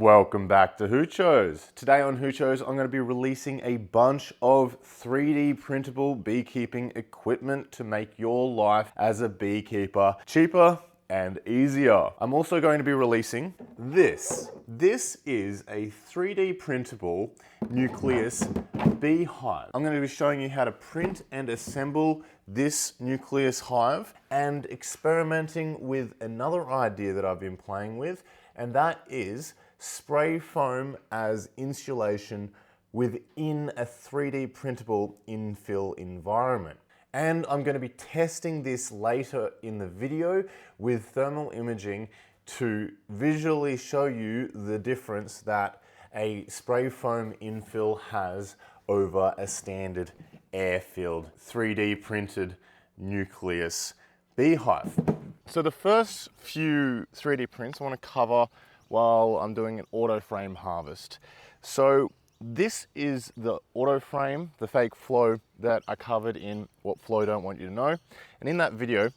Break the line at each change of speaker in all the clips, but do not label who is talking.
Welcome back to Hoochos. Today on Hoochos, I'm going to be releasing a bunch of 3D printable beekeeping equipment to make your life as a beekeeper cheaper and easier. I'm also going to be releasing this. This is a 3D printable Nucleus beehive. I'm going to be showing you how to print and assemble this Nucleus hive and experimenting with another idea that I've been playing with, and that is spray foam as insulation within a 3D printable infill environment. And I'm going to be testing this later in the video with thermal imaging to visually show you the difference that a spray foam infill has over a standard air-filled 3D printed Nucleus beehive. So the first few 3D prints I want to cover while I'm doing an auto frame harvest. So this is the auto frame, the fake flow that I covered in What Flow Don't Want You to Know. And in that video,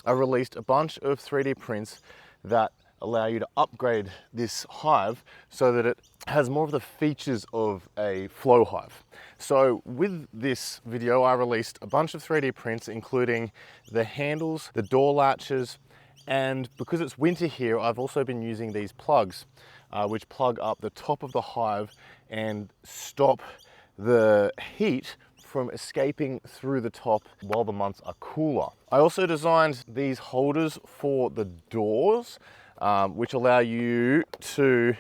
I released a bunch of 3D prints that allow you to upgrade this hive so that it has more of the features of a flow hive. So with this video, I released a bunch of 3D prints, including the handles, the door latches, and because it's winter here, I've also been using these plugs, which plug up the top of the hive and stop the heat from escaping through the top while the months are cooler. I also designed these holders for the doors, which allow you to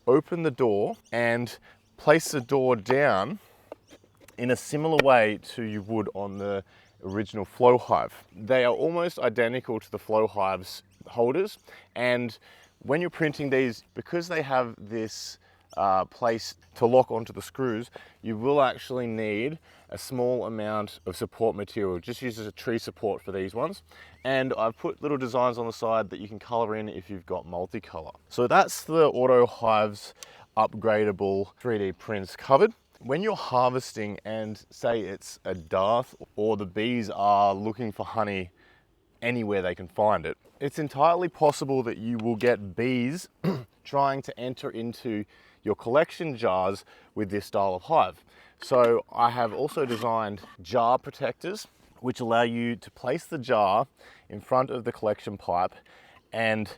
open the door and place the door down in a similar way to you would on the original flow hive. They are almost identical to the flow hive's holders, and when you're printing these, because they have this place to lock onto the screws, you will actually need a small amount of support material. Just use as a tree support for these ones. And I've put little designs on the side that you can color in if you've got multicolor. So that's the Auto Hive's upgradable 3D prints covered. When you're harvesting and say it's a dearth or the bees are looking for honey anywhere they can find it, it's entirely possible that you will get bees trying to enter into your collection jars with this style of hive. So I have also designed jar protectors, which allow you to place the jar in front of the collection pipe and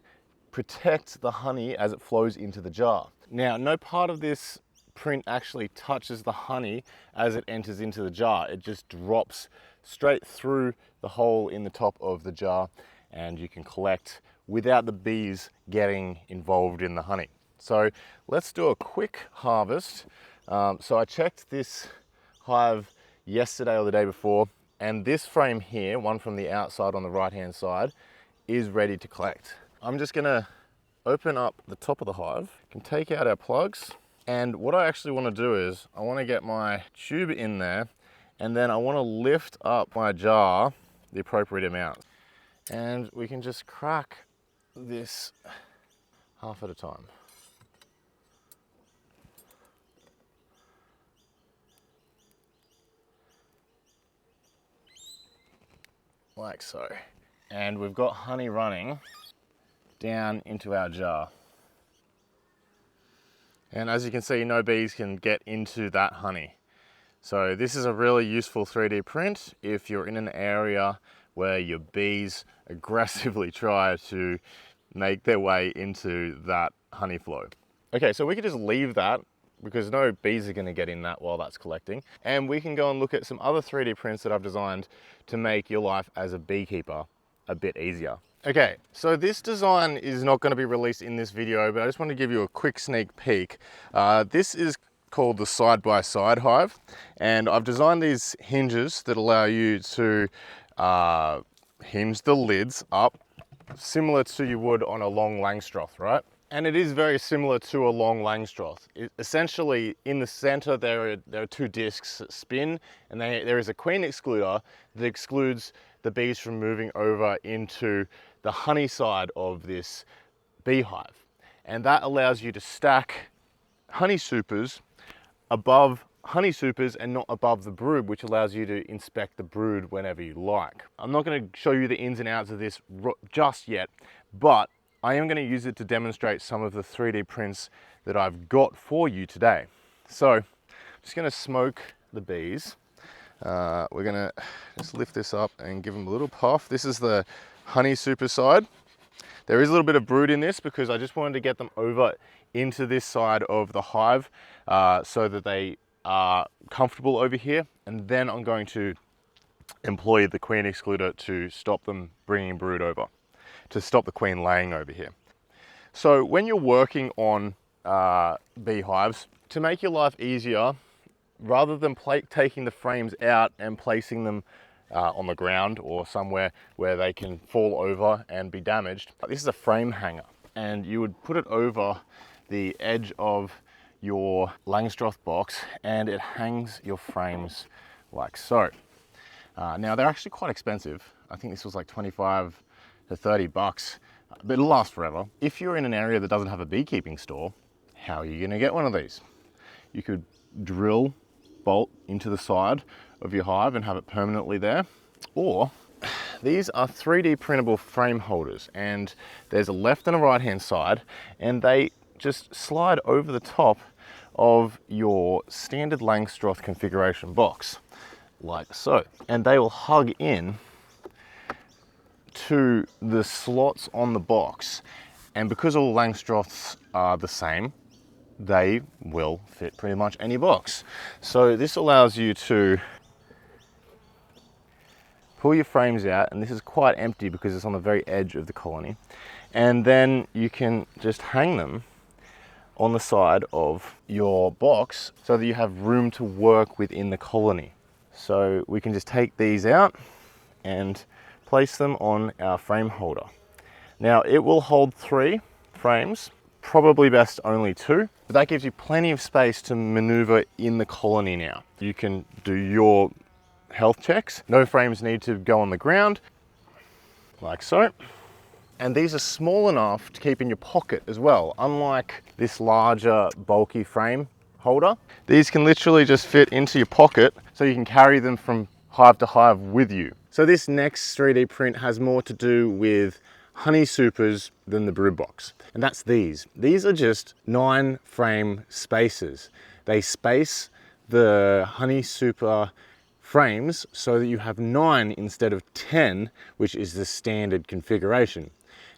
protect the honey as it flows into the jar. Now, no part of this print actually touches the honey as it enters into the jar. It just drops straight through the hole in the top of the jar, and you can collect without the bees getting involved in the honey. So let's do a quick harvest. So I checked this hive yesterday or the day before, and this frame here, one from the outside on the right hand side, is ready to collect. I'm just gonna open up the top of the hive, can take out our plugs, and what I actually want to do is I want to get my tube in there, and then I want to lift up my jar the appropriate amount. And we can just crack this half at a time. Like so. And we've got honey running down into our jar. And as you can see, no bees can get into that honey. So this is a really useful 3D print if you're in an area where your bees aggressively try to make their way into that honey flow. Okay, so we could just leave that because no bees are going to get in that while that's collecting. And we can go and look at some other 3D prints that I've designed to make your life as a beekeeper a bit easier. Okay, so this design is not going to be released in this video, but I just want to give you a quick sneak peek. This is called the side-by-side hive, and I've designed these hinges that allow you to hinge the lids up similar to you would on a long Langstroth, right? And it is very similar to a long Langstroth. Essentially, in the center, there are two discs that spin, and there is a queen excluder that excludes the bees from moving over into the honey side of this beehive. And that allows you to stack honey supers above honey supers and not above the brood, which allows you to inspect the brood whenever you like. I'm not going to show you the ins and outs of this just yet, but I am going to use it to demonstrate some of the 3D prints that I've got for you today. So I'm just going to smoke the bees. We're going to just lift this up and give them a little puff. This is the honey super side. There is a little bit of brood in this because I just wanted to get them over into this side of the hive so that they are comfortable over here. And then I'm going to employ the queen excluder to stop them bringing brood over, to stop the queen laying over here. So when you're working on beehives, to make your life easier, rather than taking the frames out and placing them on the ground or somewhere where they can fall over and be damaged, this is a frame hanger, and you would put it over the edge of your Langstroth box and it hangs your frames like so. Now they're actually quite expensive. I think this was like 25 to 30 bucks, but it'll last forever. If you're in an area that doesn't have a beekeeping store, how are you gonna get one of these? You could drill bolt into the side of your hive and have it permanently there. Or these are 3D printable frame holders, and there's a left and a right hand side, and they just slide over the top of your standard Langstroth configuration box, like so. And they will hug in to the slots on the box. And because all Langstroths are the same, they will fit pretty much any box. So this allows you to pull your frames out, and this is quite empty because it's on the very edge of the colony. And then you can just hang them on the side of your box so that you have room to work within the colony. So we can just take these out and place them on our frame holder. Now it will hold 3 frames, probably best only 2, but that gives you plenty of space to maneuver in the colony now. You can do your health checks. No frames need to go on the ground, like so. And these are small enough to keep in your pocket as well, unlike this larger bulky frame holder. These can literally just fit into your pocket so you can carry them from hive to hive with you. So this next 3D print has more to do with honey supers than the brood box. And that's these. These are just 9 frame spacers. They space the honey super frames so that you have 9 instead of 10, which is the standard configuration.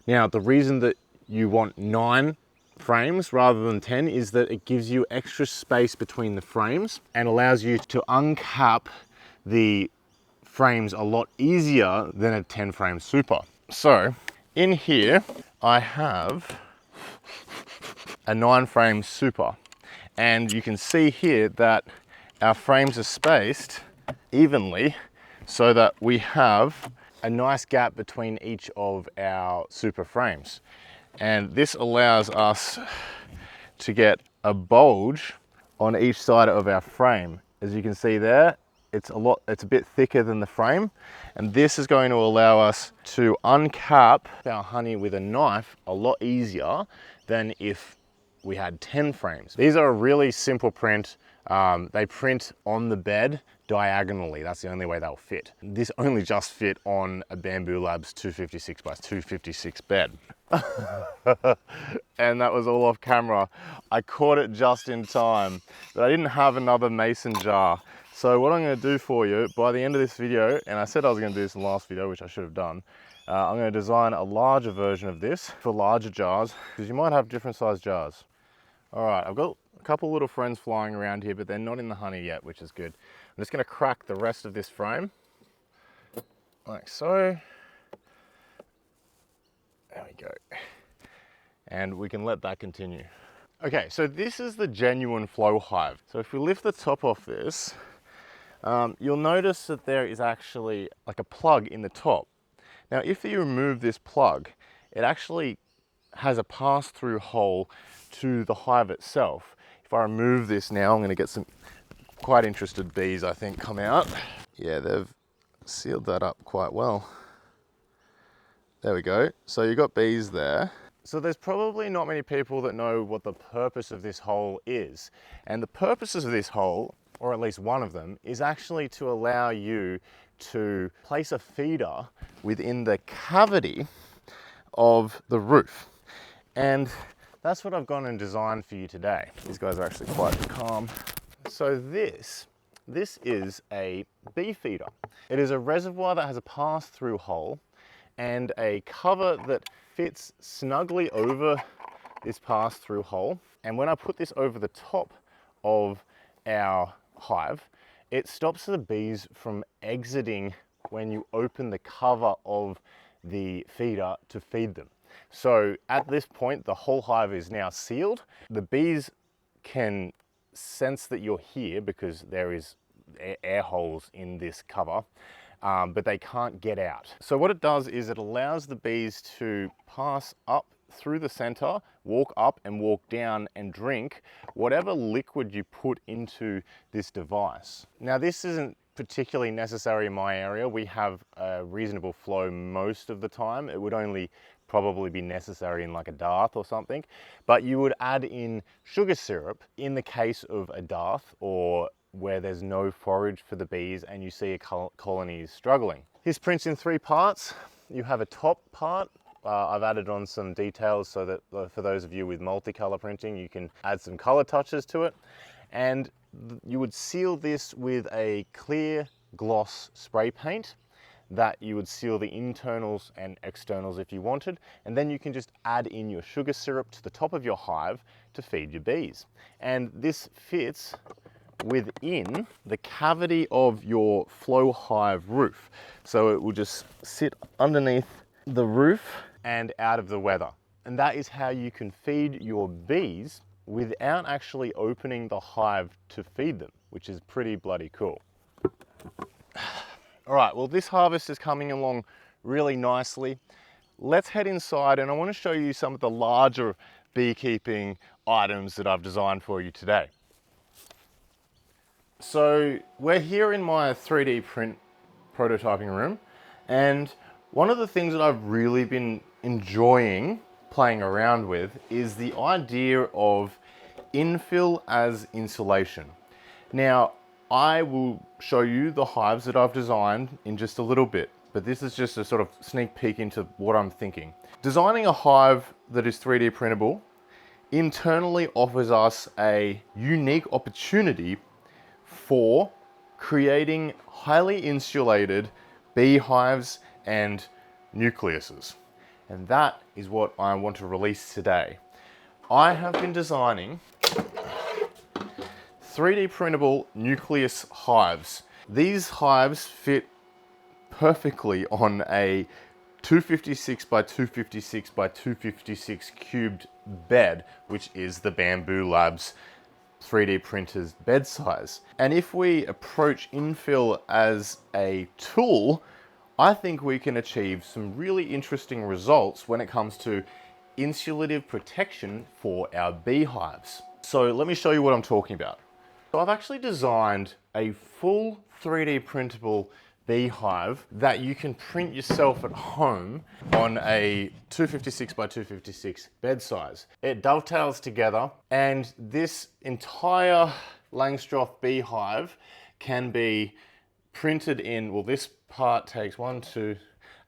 Now, the reason that you want 9 frames rather than 10 is that it gives you extra space between the frames and allows you to uncap the frames a lot easier than a 10 frame super. So in here I have a 9 frame super, and you can see here that our frames are spaced evenly so that we have a nice gap between each of our super frames. And this allows us to get a bulge on each side of our frame. As you can see there, it's a bit thicker than the frame. And this is going to allow us to uncap our honey with a knife a lot easier than if we had 10 frames. These are a really simple print. They print on the bed diagonally. That's the only way they'll fit. This only just fit on a Bamboo Labs 256 by 256 bed. And that was all off camera. I caught it just in time, but I didn't have another mason jar. So what I'm going to do for you by the end of this video, and I said I was going to do this in the last video, which I should have done, I'm going to design a larger version of this for larger jars, because you might have different size jars. All right, I've got a couple little friends flying around here, but they're not in the honey yet, which is good. I'm just going to crack the rest of this frame, like so. There we go. And we can let that continue. Okay, so this is the genuine flow hive. So if we lift the top off this, you'll notice that there is actually like a plug in the top. Now, if you remove this plug, it actually has a pass-through hole to the hive itself. If I remove this now, I'm going to get some quite interested bees, I think, come out. Yeah, they've sealed that up quite well. There we go. So you've got bees there. So there's probably not many people that know what the purpose of this hole is. And the purpose of this hole, or at least one of them, is actually to allow you to place a feeder within the cavity of the roof. And that's what I've gone and designed for you today. These guys are actually quite calm. So this is a bee feeder. It is a reservoir that has a pass-through hole and a cover that fits snugly over this pass-through hole. And when I put this over the top of our hive, it stops the bees from exiting when you open the cover of the feeder to feed them. So at this point, the whole hive is now sealed. The bees can sense that you're here because there is air holes in this cover, but they can't get out. So what it does is it allows the bees to pass up through the center, walk up and walk down and drink whatever liquid you put into this device. Now this isn't particularly necessary in my area. We have a reasonable flow most of the time. It would only probably be necessary in like a Darth or something, but you would add in sugar syrup in the case of a Darth or where there's no forage for the bees and you see a colony is struggling. This prints in 3 parts. You have a top part. I've added on some details so that for those of you with multicolor printing, you can add some color touches to it. And you would seal this with a clear gloss spray paint that you would seal the internals and externals if you wanted. And then you can just add in your sugar syrup to the top of your hive to feed your bees. And this fits within the cavity of your flow hive roof. So it will just sit underneath the roof and out of the weather. And that is how you can feed your bees without actually opening the hive to feed them, which is pretty bloody cool. All right, well, this harvest is coming along really nicely. Let's head inside and I want to show you some of the larger beekeeping items that I've designed for you today. So we're here in my 3D print prototyping room, and one of the things that I've really been enjoying playing around with is the idea of infill as insulation. Now, I will show you the hives that I've designed in just a little bit, but this is just a sort of sneak peek into what I'm thinking. Designing a hive that is 3D printable internally offers us a unique opportunity for creating highly insulated beehives and nucleuses. And that is what I want to release today. I have been designing 3D printable nucleus hives. These hives fit perfectly on a 256 by 256 by 256 cubed bed, which is the Bamboo Labs 3D printer's bed size. And if we approach infill as a tool, I think we can achieve some really interesting results when it comes to insulative protection for our beehives. So let me show you what I'm talking about. So I've actually designed a full 3D printable beehive that you can print yourself at home on a 256 by 256 bed size. It dovetails together, and this entire Langstroth beehive can be printed in, well, this part takes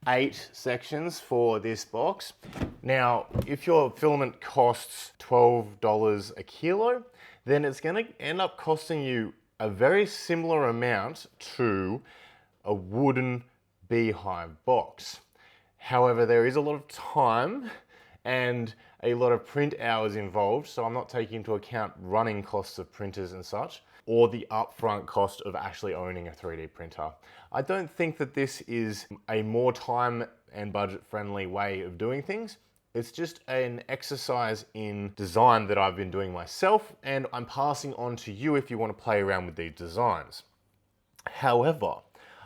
8 sections for this box. Now, if your filament costs $12 a kilo, then it's going to end up costing you a very similar amount to a wooden beehive box. However, there is a lot of time and a lot of print hours involved, so I'm not taking into account running costs of printers and such, or the upfront cost of actually owning a 3D printer. I don't think that this is a more time and budget friendly way of doing things. It's just an exercise in design that I've been doing myself, and I'm passing on to you if you want to play around with these designs. However,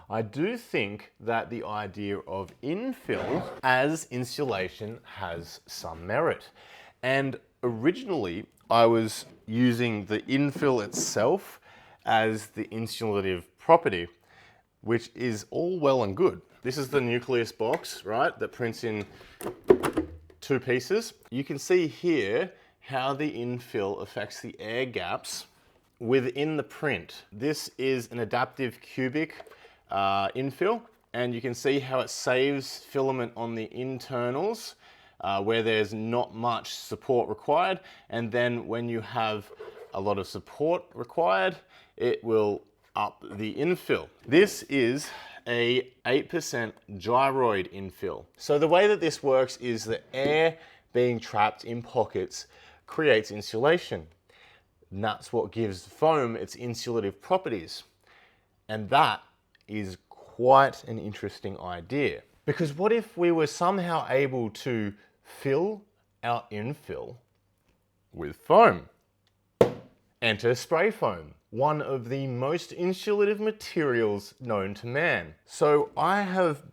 I do think that the idea of infill as insulation has some merit. And originally, I was using the infill itself as the insulative property, which is all well and good. This is the nucleus box, right, that prints in 2 pieces. You can see here how the infill affects the air gaps within the print. This is an adaptive cubic infill, and you can see how it saves filament on the internals where there's not much support required. And then when you have a lot of support required, it will up the infill. This is a 8% gyroid infill. So the way that this works is the air being trapped in pockets creates insulation. And that's what gives foam its insulative properties. And that is quite an interesting idea. Because what if we were somehow able to fill our infill with foam? Enter spray foam, one of the most insulative materials known to man. So I have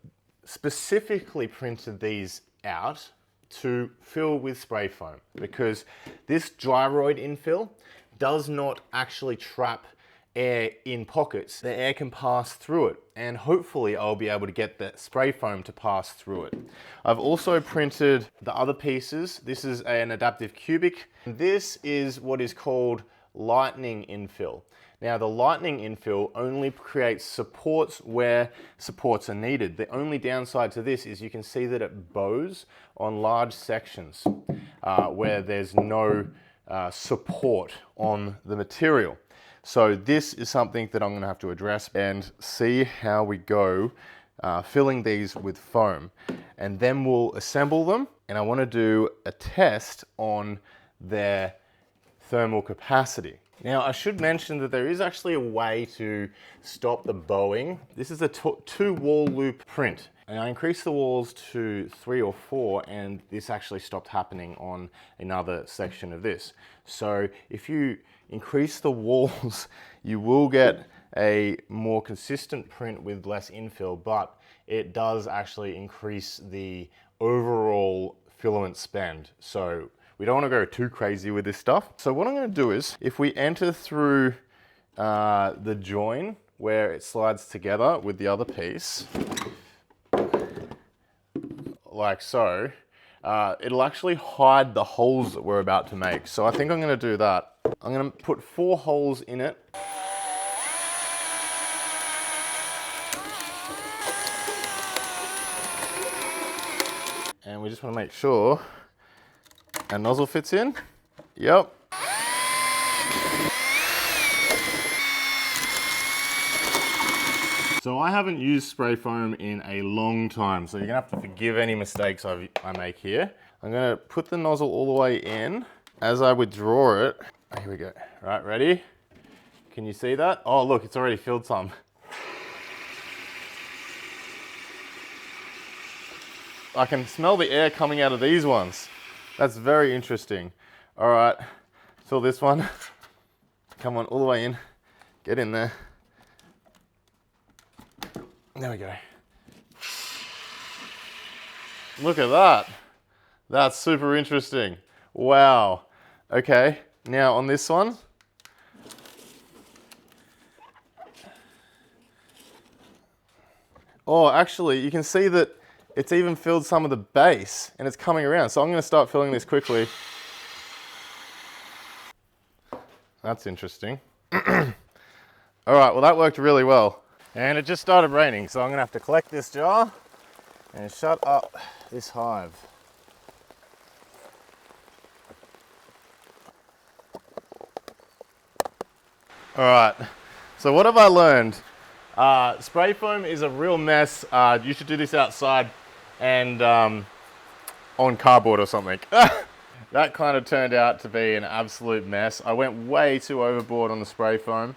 specifically printed these out to fill with spray foam because this gyroid infill does not actually trap air in pockets. The air can pass through it, and hopefully I'll be able to get the spray foam to pass through it. I've also printed the other pieces. This is an adaptive cubic. This is what is called lightning infill. Now the lightning infill only creates supports where supports are needed. The only downside to this is you can see that it bows on large sections where there's no support on the material. So this is something that I'm going to have to address and see how we go filling these with foam. And then we'll assemble them, and I want to do a test on their thermal capacity. Now I should mention that there is actually a way to stop the bowing. This is a 2 wall loop print, and I increased the walls to 3 or 4, and this actually stopped happening on another section of this. So if you increase the walls, you will get a more consistent print with less infill, but it does actually increase the overall filament spend. So we don't want to go too crazy with this stuff. So what I'm going to do is, if we enter through the join where it slides together with the other piece, like so, it'll actually hide the holes that we're about to make. So I think I'm going to do that. I'm going to put 4 holes in it. And we just want to make sure our nozzle fits in. Yep. So I haven't used spray foam in a long time, so you're gonna have to forgive any mistakes I make here. I'm gonna put the nozzle all the way in. As I withdraw it, here we go. Right, ready? Can you see that? Oh look, it's already filled some. I can smell the air coming out of these ones. That's very interesting. All right, fill this one. Come on, all the way in. Get in there. There we go. Look at that. That's super interesting. Wow. Okay, now on this one. Oh, actually, you can see that it's even filled some of the base and it's coming around. So I'm going to start filling this quickly. That's interesting. All right, well that worked really well. And it just started raining, so I'm going to have to collect this jar and shut up this hive. All right, so what have I learned? Spray foam is a real mess. You should do this outside and on cardboard or something. That kind of turned out to be an absolute mess. I went way too overboard on the spray foam.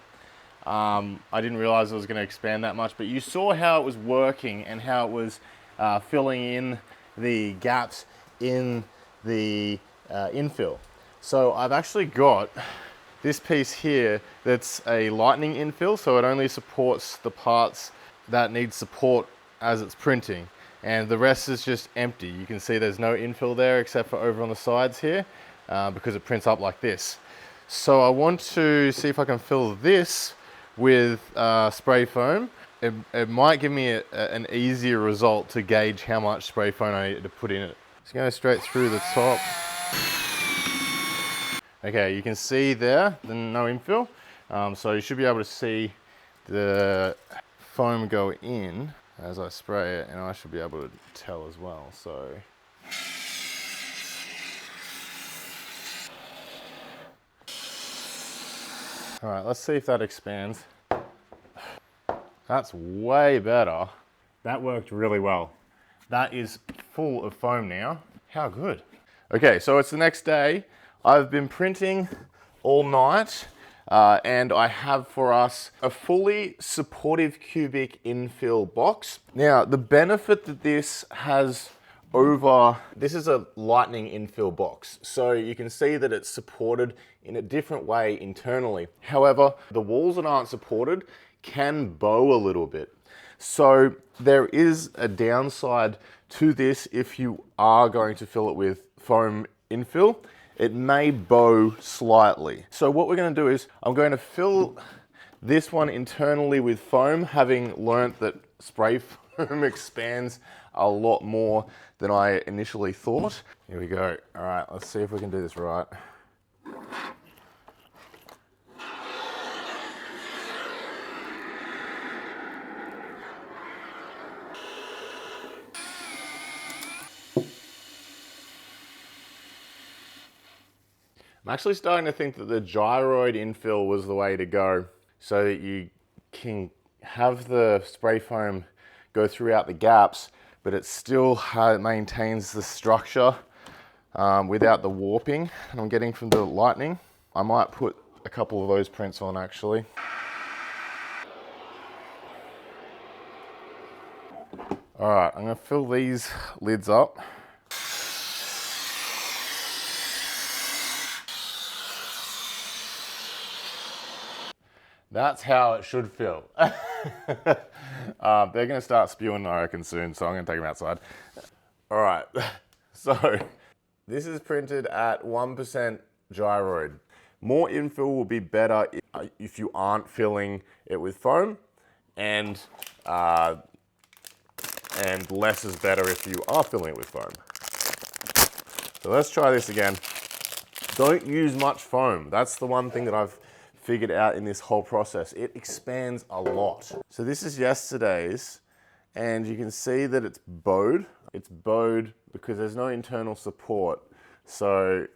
I didn't realize it was going to expand that much, but you saw how it was working and how it was filling in the gaps in the infill. So I've actually got this piece here that's a lightning infill, so it only supports the parts that need support as it's printing, and the rest is just empty. You can see there's no infill there except for over on the sides here because it prints up like this. So I want to see if I can fill this with spray foam. It might give me an easier result to gauge how much spray foam I need to put in it. It's going straight through the top. Okay, you can see there the no infill. So you should be able to see the foam go in as I spray it, and I should be able to tell as well. So All right, let's see if that expands. That's way better. That worked really well. That is full of foam now. How good. Okay, so it's the next day. I've been printing all night, and I have for us a fully supportive cubic infill box. Now, the benefit that this has over, this is a lightning infill box. So you can see that it's supported in a different way internally. However, the walls that aren't supported can bow a little bit. So there is a downside to this if you are going to fill it with foam infill. It may bow slightly. So what we're going to do is I'm going to fill this one internally with foam, having learnt that spray foam expands a lot more than I initially thought. Here we go. All right, let's see if we can do this right. I'm actually starting to think that the gyroid infill was the way to go, so that you can have the spray foam go throughout the gaps, but it still maintains the structure without the warping that I'm getting from the lightning. I might put a couple of those prints on actually. All right, I'm gonna fill these lids up. That's how it should feel. They're gonna start spewing, I reckon, soon, so I'm gonna take them outside. All right, so this is printed at 1% gyroid. More infill will be better if you aren't filling it with foam, and less is better if you are filling it with foam. So let's try this again. Don't use much foam. That's the one thing that I've figured out in this whole process. It expands a lot. So this is yesterday's, and you can see that it's bowed. It's bowed because there's no internal support. So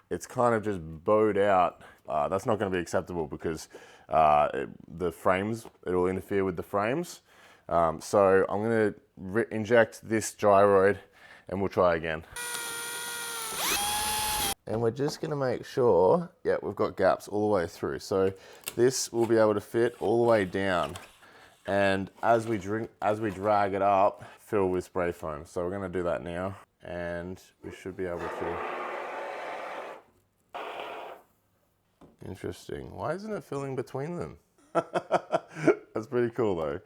it's kind of just bowed out. That's not gonna be acceptable because the frames, it'll interfere with the frames. So I'm gonna inject this gyroid and we'll try again. And we're just gonna make sure, yeah, we've got gaps all the way through. So this will be able to fit all the way down. And as we drag it up, fill with spray foam. So we're gonna do that now. And we should be able to. Interesting. Why isn't it filling between them? That's pretty cool though.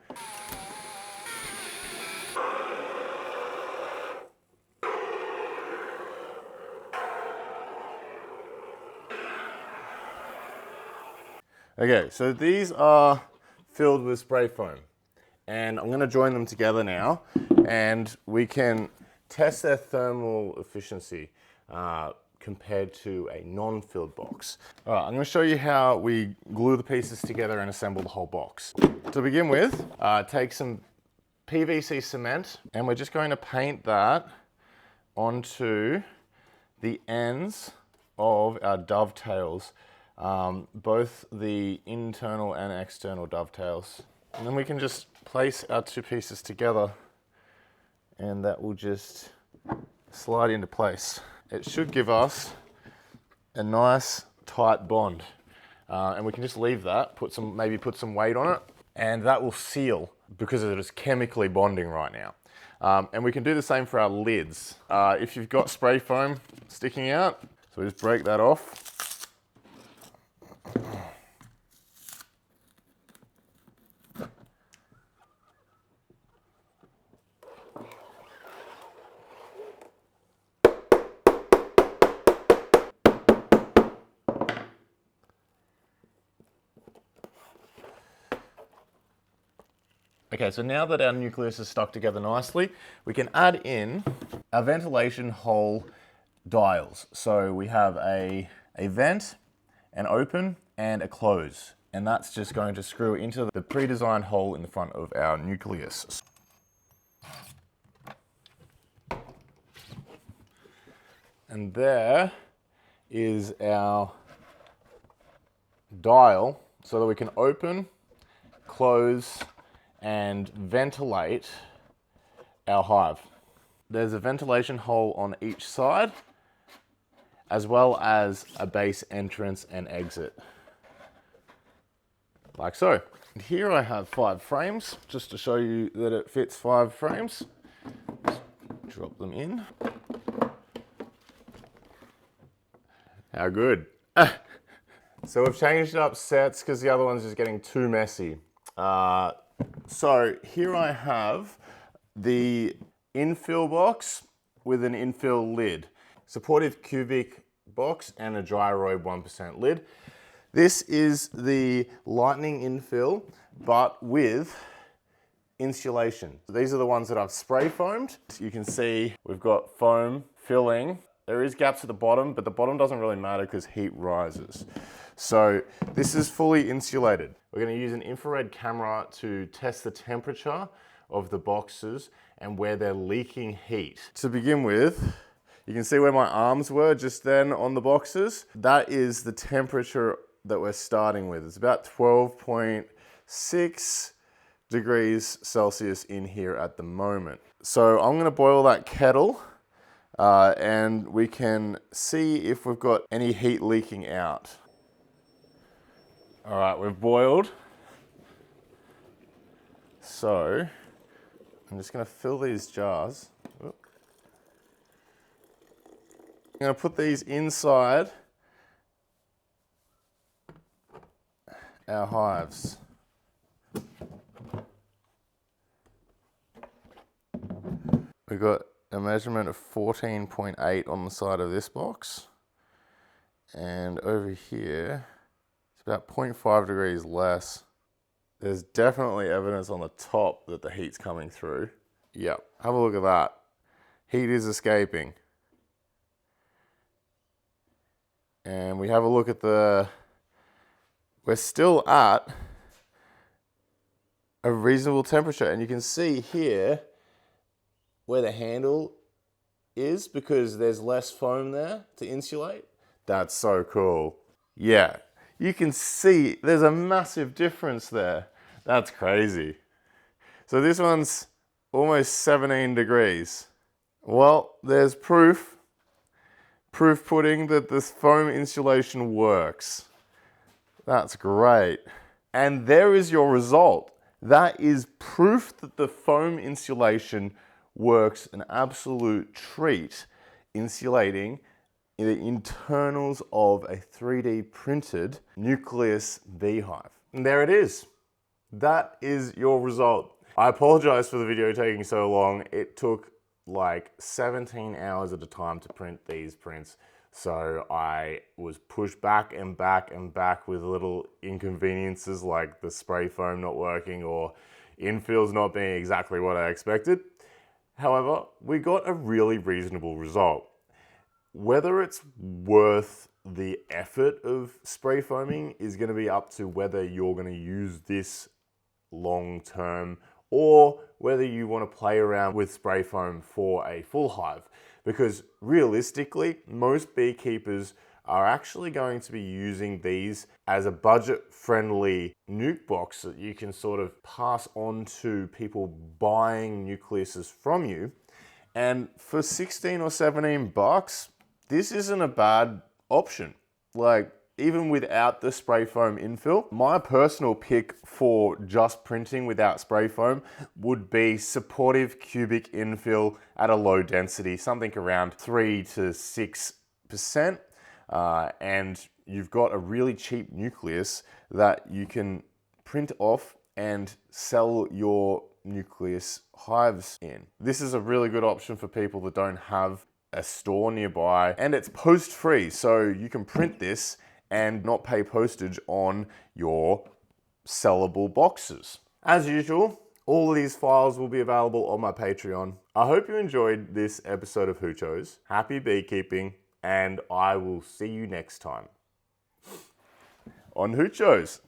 Okay, so these are filled with spray foam, and I'm gonna join them together now, and we can test their thermal efficiency compared to a non-filled box. All right, I'm gonna show you how we glue the pieces together and assemble the whole box. To begin with, take some PVC cement, and we're just going to paint that onto the ends of our dovetails. Both the internal and external dovetails. And then we can just place our two pieces together and that will just slide into place. It should give us a nice tight bond. And we can just leave that, maybe put some weight on it, and that will seal because it is chemically bonding right now. And we can do the same for our lids. If you've got spray foam sticking out, so we just break that off. Okay, so now that our nucleus is stuck together nicely, we can add in our ventilation hole dials. So we have a vent, an open, and a close. And that's just going to screw into the pre-designed hole in the front of our nucleus. And there is our dial so that we can open, close, and ventilate our hive. There's a ventilation hole on each side, as well as a base entrance and exit, like so. Here I have 5 frames, just to show you that it fits 5 frames. Drop them in. How good. So we've changed up sets because the other one's just getting too messy. So here I have the infill box with an infill lid, supportive cubic box and a gyroid 1% lid. This is the lightning infill, but with insulation. These are the ones that I've spray foamed. You can see we've got foam filling. There is gaps at the bottom, but the bottom doesn't really matter because heat rises. So this is fully insulated. We're going to use an infrared camera to test the temperature of the boxes and where they're leaking heat. To begin with, you can see where my arms were just then on the boxes. That is the temperature that we're starting with. It's about 12.6 degrees Celsius in here at the moment. So I'm going to boil that kettle and we can see if we've got any heat leaking out. All right, we've boiled. So I'm just going to fill these jars. I'm going to put these inside our hives. We've got a measurement of 14.8 on the side of this box. And over here, it's about 0.5 degrees less. There's definitely evidence on the top that the heat's coming through. Yep, have a look at that. Heat is escaping. And we have a look at we're still at a reasonable temperature. And you can see here where the handle is because there's less foam there to insulate. That's so cool. Yeah, you can see there's a massive difference there. That's crazy. So this one's almost 17 degrees. Well, there's proof pudding that this foam insulation works. That's great. And there is your result. That is proof that the foam insulation works an absolute treat, insulating the internals of a 3D printed Nucleus beehive. And there it is. That is your result. I apologize for the video taking so long. It took like 17 hours at a time to print these prints. So I was pushed back and back and back with little inconveniences like the spray foam not working or infills not being exactly what I expected. However, we got a really reasonable result. Whether it's worth the effort of spray foaming is going to be up to whether you're going to use this long term or whether you want to play around with spray foam for a full hive. Because realistically, most beekeepers are actually going to be using these as a budget-friendly nuke box that you can sort of pass on to people buying nucleuses from you. And for 16 or 17 bucks, this isn't a bad option. Like, even without the spray foam infill, my personal pick for just printing without spray foam would be supportive cubic infill at a low density, something around 3 to 6%. And you've got a really cheap nucleus that you can print off and sell your nucleus hives in. This is a really good option for people that don't have a store nearby, and it's post-free, so you can print this and not pay postage on your sellable boxes. As usual, all of these files will be available on my Patreon. I hope you enjoyed this episode of Hoochos. Happy beekeeping, and I will see you next time on Hoochos.